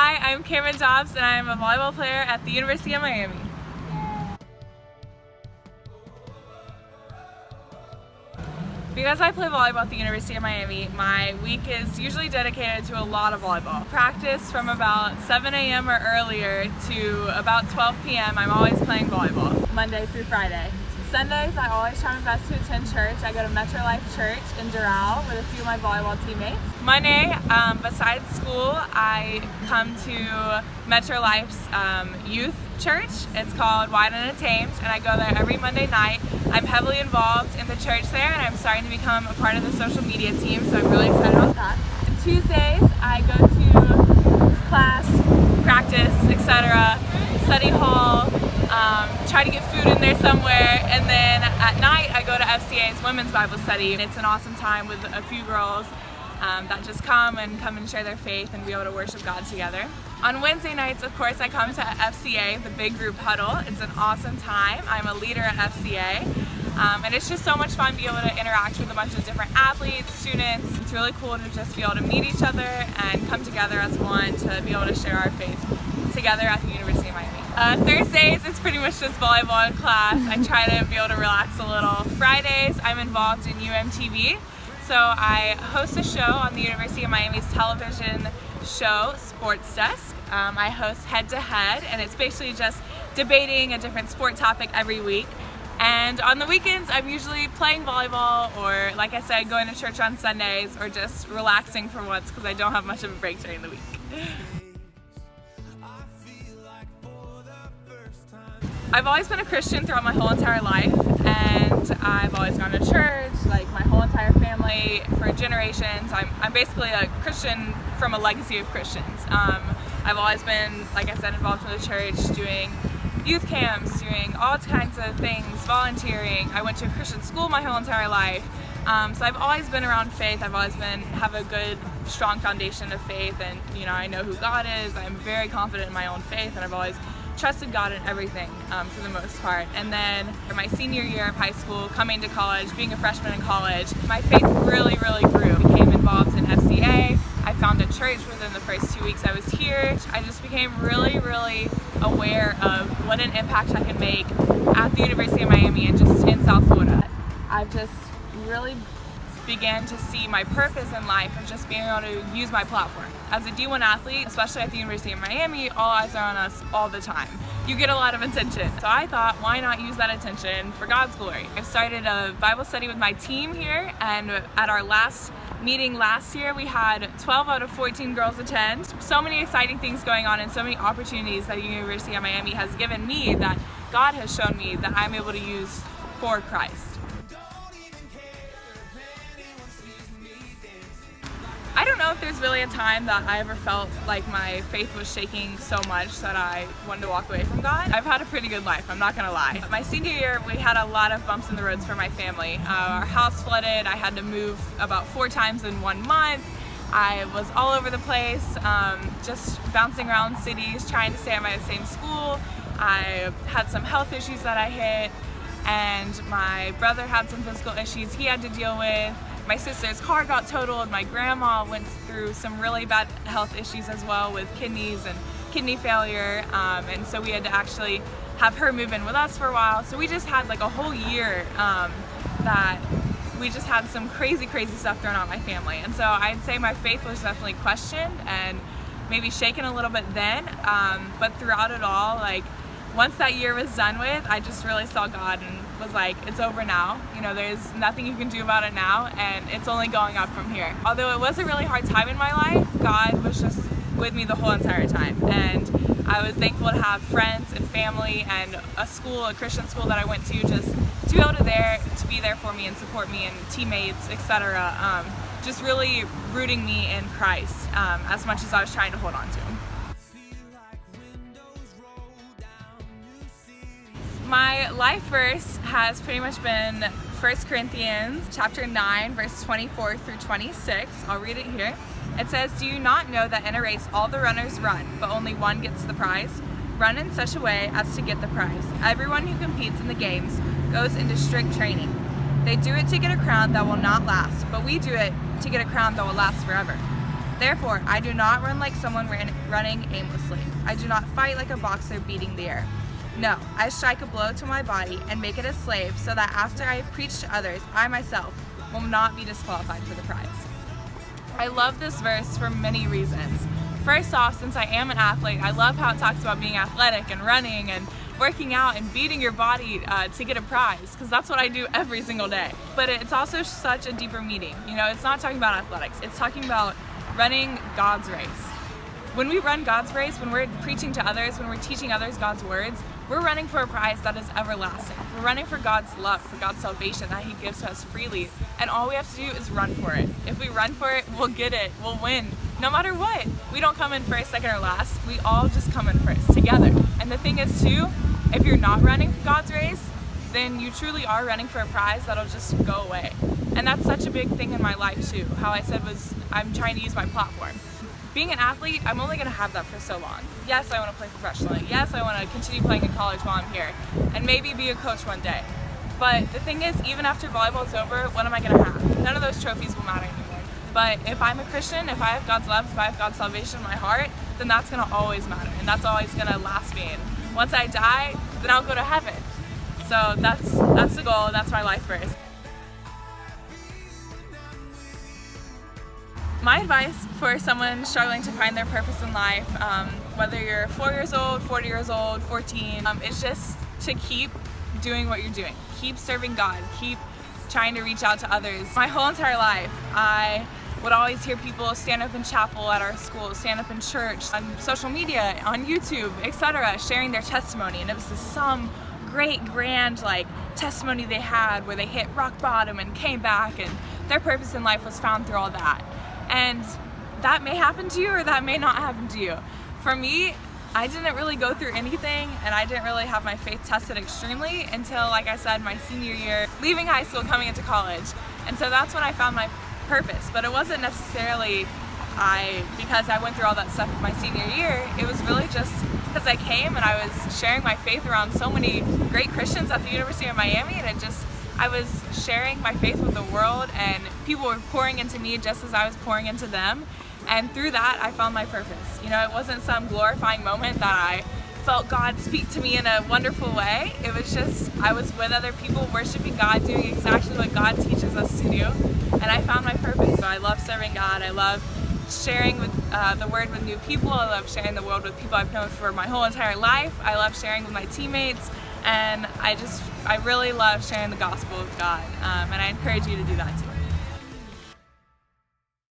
Hi, I'm Cameron Dobbs and I'm a volleyball player at the University of Miami. Because I play volleyball at the University of Miami, my week is usually dedicated to a lot of volleyball. Practice from about 7 a.m. or earlier to about 12 p.m. I'm always playing volleyball, Monday through Friday. Sundays, I always try my best to attend church. I go to Metro Life Church in Doral with a few of my volleyball teammates. Monday, besides school, I come to Metro Life's youth church. It's called Wide and Tamed, and I go there every Monday night. I'm heavily involved in the church there, and I'm starting to become a part of the social media team, so I'm really excited about that. And Tuesdays, I go to class, practice, etc., study hall, try to get food in there somewhere, and then at night I go to FCA's Women's Bible Study, and it's an awesome time with a few girls that just come and share their faith and be able to worship God together. On Wednesday nights, of course, I come to FCA, the big group huddle. It's an awesome time. I'm a leader at FCA, and it's just so much fun to be able to interact with a bunch of different athletes, students. It's really cool to just be able to meet each other and come together as one to be able to share our faith together at the University of Miami. Thursdays, it's pretty much just volleyball in class. I try to be able to relax a little. Fridays, I'm involved in UMTV. So I host a show on the University of Miami's television show, Sports Desk. I host Head to Head, and it's basically just debating a different sport topic every week. And on the weekends, I'm usually playing volleyball or, like I said, going to church on Sundays or just relaxing for once because I don't have much of a break during the week. I've always been a Christian throughout my whole entire life, and I've always gone to church, like my whole entire family for generations. I'm basically a Christian from a legacy of Christians. I've always been, like I said, involved in the church, doing youth camps, doing all kinds of things, volunteering. I went to a Christian school my whole entire life. So I've always been around faith. I've always have a good, strong foundation of faith, and I know who God is. I'm very confident in my own faith, and I've always trusted God in everything for the most part. And then for my senior year of high school, coming to college, being a freshman in college, my faith really, really grew. I became involved in FCA. I found a church within the first 2 weeks I was here. I just became really, really aware of what an impact I can make at the University of Miami and just in South Florida. I've just really began to see my purpose in life of just being able to use my platform. As a D1 athlete, especially at the University of Miami, all eyes are on us all the time. You get a lot of attention. So I thought, why not use that attention for God's glory? I started a Bible study with my team here, and at our last meeting last year, we had 12 out of 14 girls attend. So many exciting things going on and so many opportunities that the University of Miami has given me that God has shown me that I'm able to use for Christ. I don't know if there's really a time that I ever felt like my faith was shaking so much that I wanted to walk away from God. I've had a pretty good life, I'm not gonna lie. My senior year, we had a lot of bumps in the roads for my family. Our house flooded, I had to move about 4 times in 1 month. I was all over the place, just bouncing around cities, trying to stay at my same school. I had some health issues that I hit, and my brother had some physical issues he had to deal with. My sister's car got totaled. My grandma went through some really bad health issues as well with kidneys and kidney failure, and so we had to actually have her move in with us for a while. So we just had like a whole year that we just had some crazy stuff thrown on my family. And so I'd say my faith was definitely questioned and maybe shaken a little bit then, but throughout it all, like once that year was done with, I just really saw God and was like, it's over now. There's nothing you can do about it now, and it's only going up from here. Although it was a really hard time in my life, God was just with me the whole entire time. And I was thankful to have friends and family and a Christian school that I went to, just to be able to be there for me and support me, and teammates, etc. Just really rooting me in Christ as much as I was trying to hold on to him. My life verse has pretty much been 1 Corinthians chapter 9, verse 24 through 26. I'll read it here. It says, "Do you not know that in a race all the runners run, but only one gets the prize? Run in such a way as to get the prize. Everyone who competes in the games goes into strict training. They do it to get a crown that will not last, but we do it to get a crown that will last forever." Therefore, I do not run like someone running aimlessly. I do not fight like a boxer beating the air. No, I strike a blow to my body and make it a slave so that after I have preached to others, I myself will not be disqualified for the prize. I love this verse for many reasons. First off, since I am an athlete, I love how it talks about being athletic and running and working out and beating your body to get a prize, because that's what I do every single day. But it's also such a deeper meaning. You know, it's not talking about athletics, it's talking about running God's race. When we run God's race, when we're preaching to others, when we're teaching others God's words, we're running for a prize that is everlasting. We're running for God's love, for God's salvation that He gives to us freely. And all we have to do is run for it. If we run for it, we'll get it. We'll win. No matter what. We don't come in first, second, or last. We all just come in first together. And the thing is too, if you're not running for God's race, then you truly are running for a prize that'll just go away. And that's such a big thing in my life too. How I said was, I'm trying to use my platform. Being an athlete, I'm only going to have that for so long. Yes, I want to play professionally. Yes, I want to continue playing in college while I'm here and maybe be a coach one day. But the thing is, even after volleyball is over, what am I going to have? None of those trophies will matter anymore. But if I'm a Christian, if I have God's love, if I have God's salvation in my heart, then that's going to always matter and that's always going to last me. And once I die, then I'll go to heaven. So that's the goal. That's my life verse. My advice for someone struggling to find their purpose in life, whether you're 4 years old, 40 years old, 14, is just to keep doing what you're doing. Keep serving God. Keep trying to reach out to others. My whole entire life, I would always hear people stand up in chapel at our school, stand up in church, on social media, on YouTube, etc., sharing their testimony. And it was some great, grand, testimony they had where they hit rock bottom and came back, and their purpose in life was found through all that. And that may happen to you or that may not happen to you. For me, I didn't really go through anything and I didn't really have my faith tested extremely until, like I said, my senior year, leaving high school, coming into college. And so that's when I found my purpose. But it wasn't necessarily because I went through all that stuff my senior year. It was really just because I came and I was sharing my faith around so many great Christians at the University of Miami, and I was sharing my faith with the world, and people were pouring into me just as I was pouring into them. And through that, I found my purpose. You know, it wasn't some glorifying moment that I felt God speak to me in a wonderful way. It was just, I was with other people worshiping God, doing exactly what God teaches us to do. And I found my purpose. So I love serving God. I love sharing the word with new people. I love sharing the word with people I've known for my whole entire life. I love sharing with my teammates. And I really love sharing the gospel of God, and I encourage you to do that too.